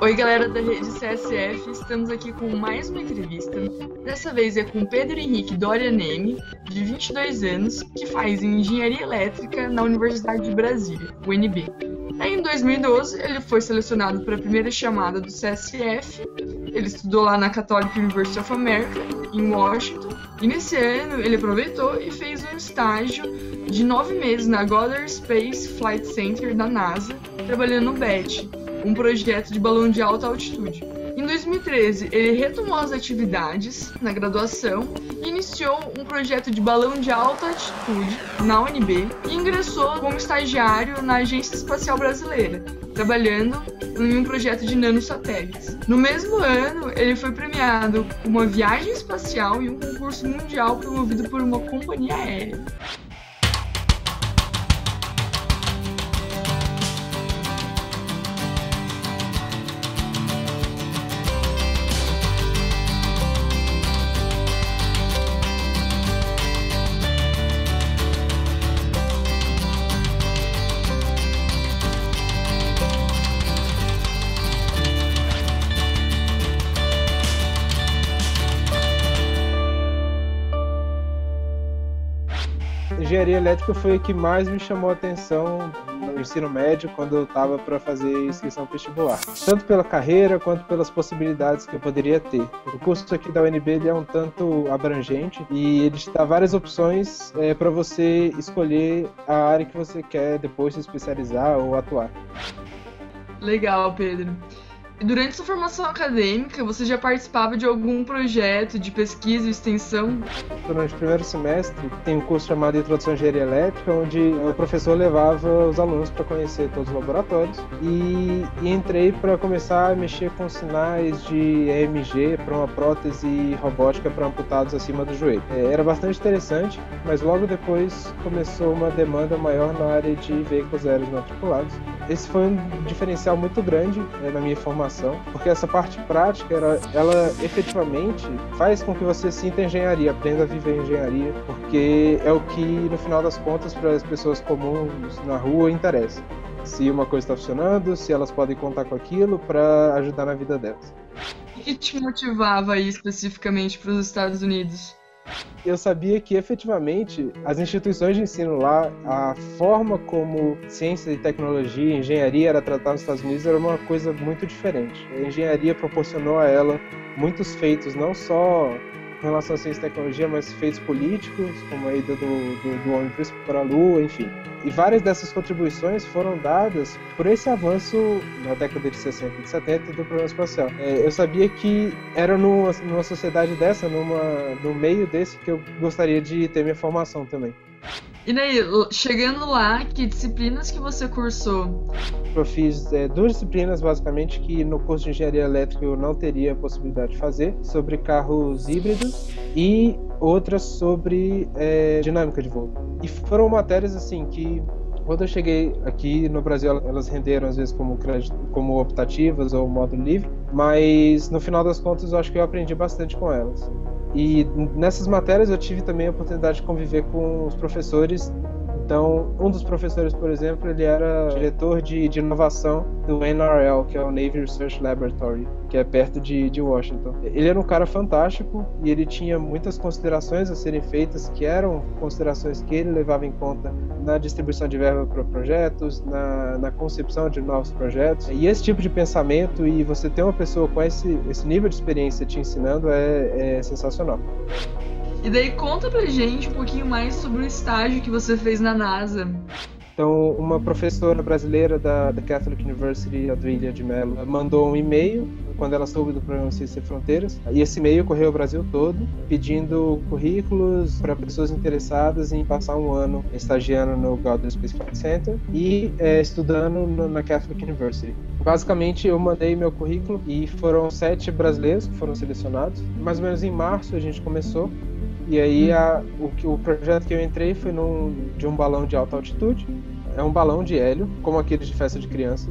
Oi, galera da rede CSF, estamos aqui com mais uma entrevista. Dessa vez é com Pedro Henrique Doria Neme, de 22 anos, que faz Engenharia Elétrica na Universidade de Brasília, UNB. Aí, em 2012, ele foi selecionado para a primeira chamada do CSF. Ele estudou lá na Catholic University of America, em Washington. E nesse ano, ele aproveitou e fez um estágio de 9 meses na Goddard Space Flight Center da NASA, trabalhando no BET, um projeto de balão de alta altitude. Em 2013, ele retomou as atividades na graduação e iniciou um projeto de balão de alta altitude na UNB e ingressou como estagiário na Agência Espacial Brasileira, trabalhando em um projeto de nanosatélites. No mesmo ano, ele foi premiado com uma viagem espacial e um concurso mundial promovido por uma companhia aérea. Engenharia elétrica foi o que mais me chamou a atenção no ensino médio, quando eu estava para fazer inscrição vestibular. Tanto pela carreira, quanto pelas possibilidades que eu poderia ter. O curso aqui da UNB ele é um tanto abrangente e ele te dá várias opções para você escolher a área que você quer depois se especializar ou atuar. Legal, Pedro. E durante sua formação acadêmica, você já participava de algum projeto de pesquisa e extensão? Durante o primeiro semestre, tem um curso chamado Introdução à Engenharia Elétrica, onde o professor levava os alunos para conhecer todos os laboratórios e entrei para começar a mexer com sinais de EMG para uma prótese robótica para amputados acima do joelho. Era bastante interessante, mas logo depois começou uma demanda maior na área de veículos aéreos não tripulados. Esse foi um diferencial muito grande na minha formação, porque essa parte prática, ela efetivamente faz com que você sinta engenharia, aprenda a viver engenharia, porque é o que, no final das contas, para as pessoas comuns na rua interessa. Se uma coisa está funcionando, se elas podem contar com aquilo para ajudar na vida delas. O que te motivava aí especificamente para os Estados Unidos? Eu sabia que, efetivamente, as instituições de ensino lá, a forma como ciência e tecnologia e engenharia era tratada nos Estados Unidos era uma coisa muito diferente. A engenharia proporcionou a ela muitos feitos, não só com relação à ciência e tecnologia, mas feitos políticos, como a ida do homem para a Lua, enfim. E várias dessas contribuições foram dadas por esse avanço na década de 60 e 70 do programa espacial. Eu sabia que era numa sociedade dessa, no meio desse, que eu gostaria de ter minha formação também. E daí, chegando lá, que disciplinas que você cursou? Eu fiz 2 disciplinas, basicamente, que no curso de Engenharia Elétrica eu não teria a possibilidade de fazer, sobre carros híbridos e outras sobre dinâmica de voo. E foram matérias, assim, que quando eu cheguei aqui no Brasil, elas renderam às vezes como optativas ou módulo livre, mas no final das contas eu acho que eu aprendi bastante com elas. E nessas matérias eu tive também a oportunidade de conviver com os professores. Então, um dos professores, por exemplo, ele era diretor de inovação do NRL, que é o Navy Research Laboratory, que é perto de Washington. Ele era um cara fantástico e ele tinha muitas considerações a serem feitas, que eram considerações que ele levava em conta na distribuição de verba para projetos, na concepção de novos projetos. E esse tipo de pensamento, e você ter uma pessoa com esse nível de experiência te ensinando é sensacional. E daí conta pra gente um pouquinho mais sobre o estágio que você fez na NASA. Então, uma professora brasileira da Catholic University, Adrília de Mello, mandou um e-mail quando ela soube do programa Ciência Sem Fronteiras, e esse e-mail correu o Brasil todo, pedindo currículos para pessoas interessadas em passar um ano estagiando no Goddard Space Flight Center e estudando na Catholic University. Basicamente, eu mandei meu currículo e foram 7 brasileiros que foram selecionados. Mais ou menos em março a gente começou. E aí o projeto que eu entrei foi de um balão de alta altitude. É um balão de hélio, como aqueles de festa de criança,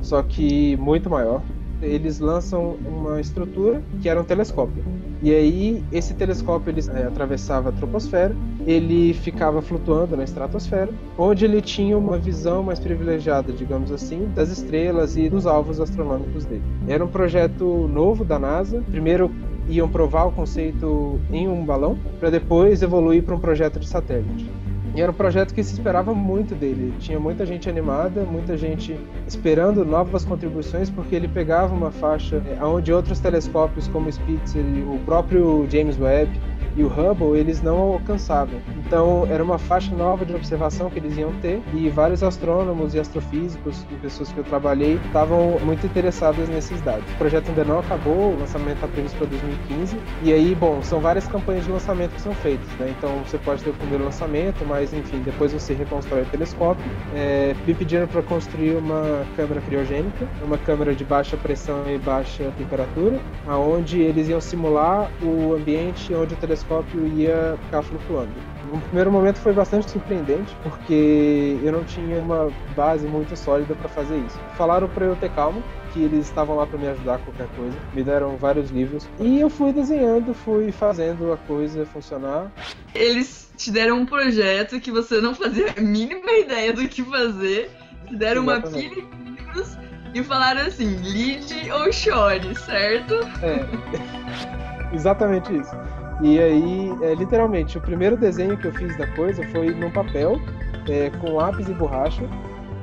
só que muito maior. eles lançam uma estrutura que era um telescópio. E aí, esse telescópio ele atravessava a troposfera, ele ficava flutuando na estratosfera, onde ele tinha uma visão mais privilegiada, digamos assim, das estrelas e dos alvos astronômicos dele. Era um projeto novo da NASA. Primeiro iam provar o conceito em um balão, para depois evoluir para um projeto de satélite. E era um projeto que se esperava muito dele. Tinha muita gente animada, muita gente esperando novas contribuições, porque ele pegava uma faixa onde outros telescópios como o Spitzer e o próprio James Webb e o Hubble, eles não alcançavam. Então, era uma faixa nova de observação que eles iam ter, e vários astrônomos e astrofísicos e pessoas que eu trabalhei estavam muito interessadas nesses dados. O projeto ainda não acabou, o lançamento está previsto para 2015, e aí, bom, são várias campanhas de lançamento que são feitas, né? Então, você pode ter o primeiro lançamento, mas, enfim, depois você reconstrói o telescópio. Me pediram para construir uma câmara criogênica, uma câmara de baixa pressão e baixa temperatura, onde eles iam simular o ambiente onde o telescópio ia ficar flutuando. No primeiro momento foi bastante surpreendente, porque eu não tinha uma base muito sólida para fazer isso. Falaram para eu ter calma, que eles estavam lá para me ajudar com qualquer coisa. Me deram vários livros e eu fui desenhando, fui fazendo a coisa funcionar. Eles te deram um projeto que você não fazia a mínima ideia do que fazer, te deram Exatamente. uma pilha de livros e falaram assim, lide ou chore, certo? Exatamente isso. E aí, literalmente, o primeiro desenho que eu fiz da coisa foi num papel, com lápis e borracha,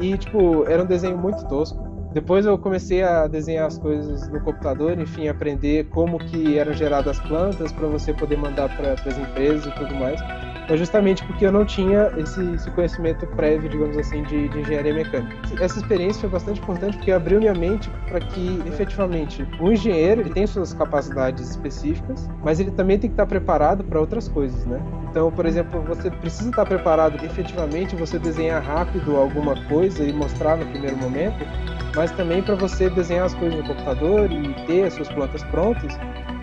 e, tipo, era um desenho muito tosco. Depois eu comecei a desenhar as coisas no computador, enfim, aprender como que eram geradas as plantas para você poder mandar para as empresas e tudo mais. Mas justamente porque eu não tinha esse conhecimento prévio, digamos assim, de engenharia mecânica. Essa experiência foi bastante importante porque abriu minha mente para que, efetivamente, o engenheiro ele tem suas capacidades específicas, mas ele também tem que estar preparado para outras coisas, né? Então, por exemplo, você precisa estar preparado efetivamente você desenhar rápido alguma coisa e mostrar no primeiro momento, mas também para você desenhar as coisas no computador e ter as suas plantas prontas.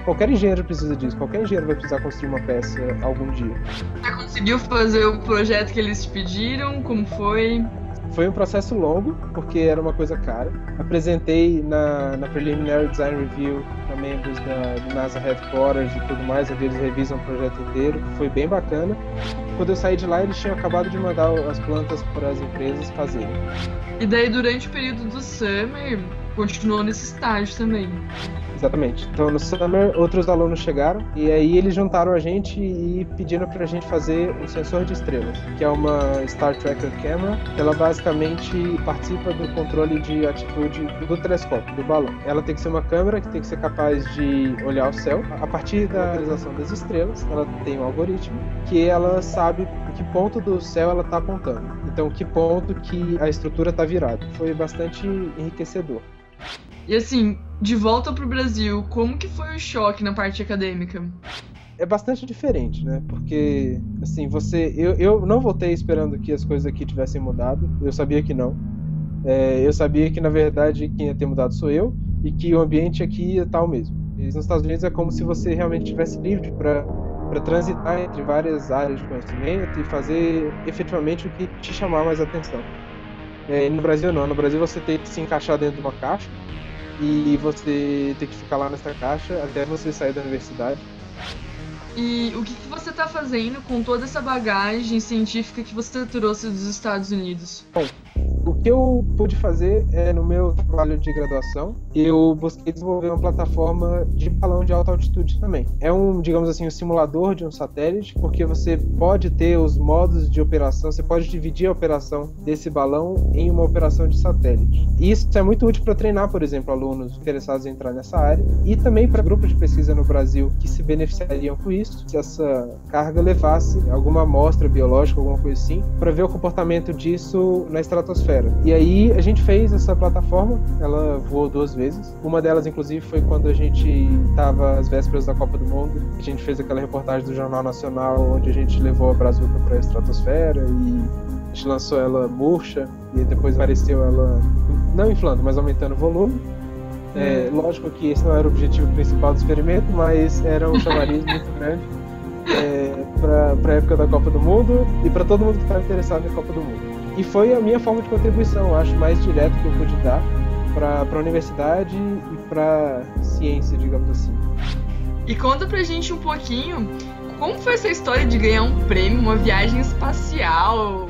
Qualquer engenheiro precisa disso, qualquer engenheiro vai precisar construir uma peça algum dia. Você conseguiu fazer o projeto que eles te pediram? Como foi? Foi um processo longo, porque era uma coisa cara. Apresentei na Preliminary Design Review para membros do NASA Headquarters e tudo mais, onde eles revisam o projeto inteiro. Foi bem bacana. Quando eu saí de lá, eles tinham acabado de mandar as plantas para as empresas fazerem. E daí, durante o período do Summer, continuou nesse estágio também. Exatamente. Então, no Summer, outros alunos chegaram e aí eles juntaram a gente e pediram pra gente fazer um sensor de estrelas, que é uma Star Tracker Camera. Ela basicamente participa do controle de atitude do telescópio, do balão. Ela tem que ser uma câmera que tem que ser capaz de olhar o céu. A partir da realização das estrelas, ela tem um algoritmo que ela sabe em que ponto do céu ela está apontando. Então, que ponto que a estrutura está virada. Foi bastante enriquecedor. E assim, de volta pro Brasil, como que foi o choque na parte acadêmica? É bastante diferente, né? Porque, assim, eu não voltei esperando que as coisas aqui tivessem mudado. Eu sabia que não. Eu sabia que, na verdade, quem ia ter mudado sou eu e que o ambiente aqui ia estar o mesmo. E nos Estados Unidos é como se você realmente tivesse livre para transitar entre várias áreas de conhecimento e fazer efetivamente o que te chamar mais atenção. E no Brasil não. No Brasil você tem que se encaixar dentro de uma caixa e você tem que ficar lá nessa caixa até você sair da universidade. E o que você está fazendo com toda essa bagagem científica que você trouxe dos Estados Unidos? Bom, o que eu pude fazer no meu trabalho de graduação, eu busquei desenvolver uma plataforma de balão de alta altitude também. É digamos assim, um simulador de um satélite, porque você pode ter os modos de operação, você pode dividir a operação desse balão em uma operação de satélite. E isso é muito útil para treinar, por exemplo, alunos interessados em entrar nessa área, e também para grupos de pesquisa no Brasil que se beneficiariam com isso, se essa carga levasse alguma amostra biológica, alguma coisa assim, para ver o comportamento disso na estratosfera. E aí a gente fez essa plataforma, ela voou 2 vezes. Uma delas, inclusive, foi quando a gente estava às vésperas da Copa do Mundo. A gente fez aquela reportagem do Jornal Nacional, onde a gente levou a Brazuca para a estratosfera e a gente lançou ela murcha e depois apareceu ela, não inflando, mas aumentando o volume. Lógico que esse não era o objetivo principal do experimento, mas era um chamariz muito grande para a época da Copa do Mundo e para todo mundo que estava interessado na Copa do Mundo. E foi a minha forma de contribuição, acho, mais direta que eu pude dar, para a universidade e para ciência, digamos assim. E conta pra gente um pouquinho como foi essa história de ganhar um prêmio, uma viagem espacial.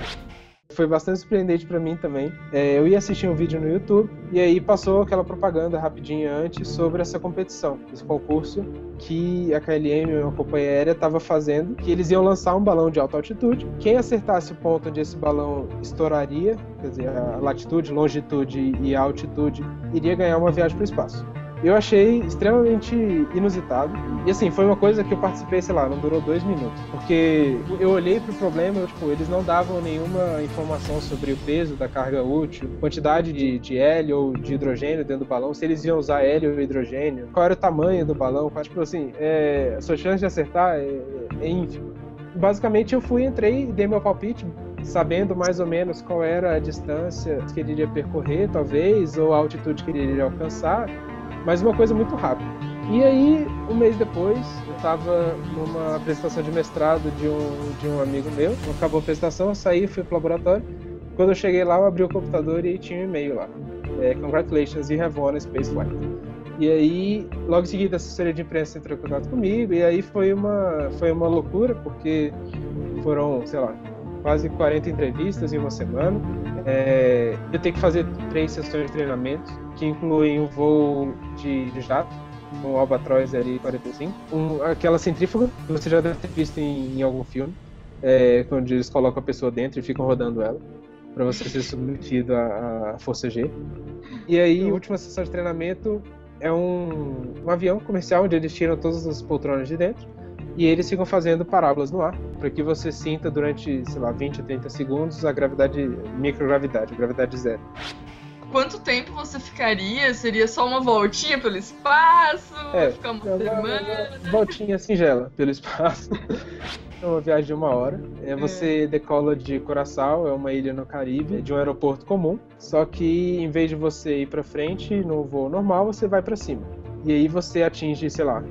Foi bastante surpreendente para mim também. Eu ia assistir um vídeo no YouTube e aí passou aquela propaganda rapidinho antes sobre essa competição, esse concurso que a KLM, uma companhia aérea, estava fazendo, que eles iam lançar um balão de alta altitude. Quem acertasse o ponto onde esse balão estouraria, quer dizer, a latitude, longitude e a altitude, iria ganhar uma viagem para o espaço. Eu achei extremamente inusitado. E assim, foi uma coisa que eu participei, sei lá, não durou 2 minutos. Porque eu olhei pro problema, eles não davam nenhuma informação sobre o peso da carga útil, quantidade de hélio ou de hidrogênio dentro do balão, se eles iam usar hélio ou hidrogênio, qual era o tamanho do balão. Tipo assim, a sua chance de acertar é ínfima. Basicamente eu entrei e dei meu palpite, sabendo mais ou menos qual era a distância que ele iria percorrer, talvez, ou a altitude que ele iria alcançar. Mas uma coisa muito rápida. E aí, um mês depois, eu estava numa apresentação de mestrado de um amigo meu. Acabou a apresentação, eu saí, fui pro laboratório. Quando eu cheguei lá, eu abri o computador e tinha um e-mail lá. Congratulations, you have won a space flight. E aí, logo em seguida, a assessoria de imprensa entrou em contato comigo. E aí foi uma loucura, porque foram, sei lá, quase 40 entrevistas em uma semana. Eu tenho que fazer 3 sessões de treinamento, que incluem um voo de jato, um Albatross LI-45, aquela centrífuga que você já deve ter visto em algum filme, quando eles colocam a pessoa dentro e ficam rodando ela, para você ser submetido à força G. E aí, a última sessão de treinamento é um avião comercial, onde eles tiram todas as poltronas de dentro, e eles ficam fazendo parábolas no ar, para que você sinta durante, sei lá, 20 a 30 segundos a microgravidade, a gravidade zero. Quanto tempo você ficaria? Seria só uma voltinha pelo espaço? Ficar uma semana? Uma voltinha singela pelo espaço. É uma viagem de 1 hora. Você decola de Curaçao, é uma ilha no Caribe, de um aeroporto comum. Só que em vez de você ir para frente no voo normal, você vai para cima. E aí você atinge, sei lá,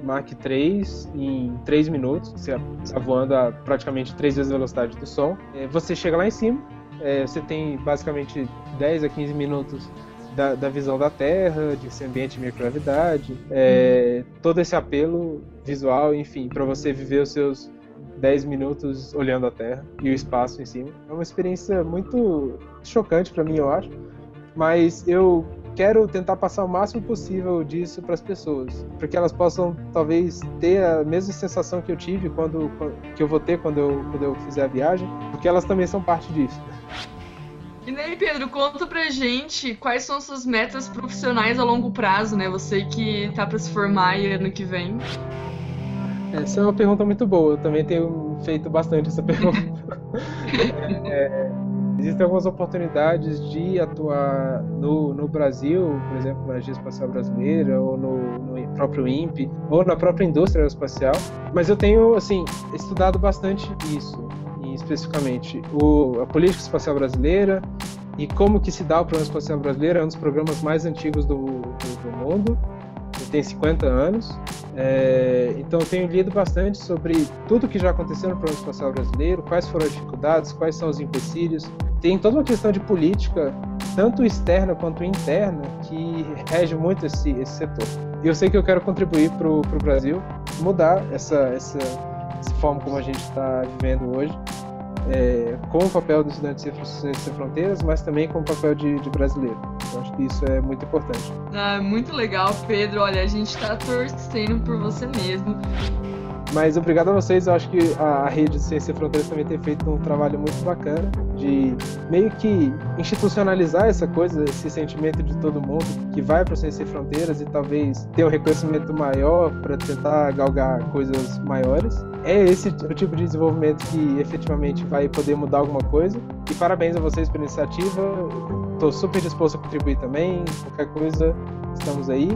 Mach 3 em 3 minutos. Você está voando a praticamente 3 vezes a velocidade do som. Você chega lá em cima. Você tem basicamente 10 a 15 minutos da visão da Terra, desse ambiente de microgravidade, todo esse apelo visual, enfim, para você viver os seus 10 minutos olhando a Terra e o espaço em cima. É uma experiência muito chocante para mim, eu acho, mas eu quero tentar passar o máximo possível disso para as pessoas, para que elas possam talvez ter a mesma sensação que eu tive que eu vou ter quando eu fizer a viagem, porque elas também são parte disso. E daí, Pedro, conta pra gente quais são suas metas profissionais a longo prazo, né? Você que tá para se formar aí ano que vem. Essa é uma pergunta muito boa, eu também tenho feito bastante essa pergunta. Existem algumas oportunidades de atuar no Brasil, por exemplo, na Agência Espacial Brasileira, ou no próprio INPE, ou na própria indústria aeroespacial, mas eu tenho, assim, estudado bastante isso, e especificamente a política espacial brasileira e como que se dá o programa espacial brasileiro. É um dos programas mais antigos do mundo, ele tem 50 anos, então eu tenho lido bastante sobre tudo que já aconteceu no programa espacial brasileiro, quais foram as dificuldades, quais são os empecilhos. Tem toda uma questão de política, tanto externa quanto interna, que rege muito esse setor. E eu sei que eu quero contribuir para o Brasil, mudar essa forma como a gente está vivendo hoje, com o papel do estudante sem fronteiras, mas também com o papel de brasileiro. Eu acho que isso é muito importante. Muito legal, Pedro. Olha, a gente está torcendo por você mesmo. Mas obrigado a vocês, eu acho que a rede Ciência Sem Fronteiras também tem feito um trabalho muito bacana de meio que institucionalizar essa coisa, esse sentimento de todo mundo que vai para o Ciência Sem Fronteiras e talvez ter um reconhecimento maior para tentar galgar coisas maiores. É esse o tipo de desenvolvimento que efetivamente vai poder mudar alguma coisa. E parabéns a vocês pela iniciativa, estou super disposto a contribuir também, qualquer coisa, estamos aí.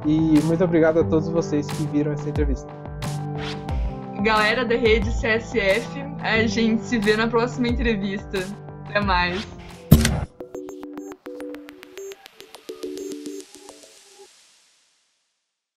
E muito obrigado a todos vocês que viram essa entrevista. Galera da rede CSF, a gente se vê na próxima entrevista. Até mais.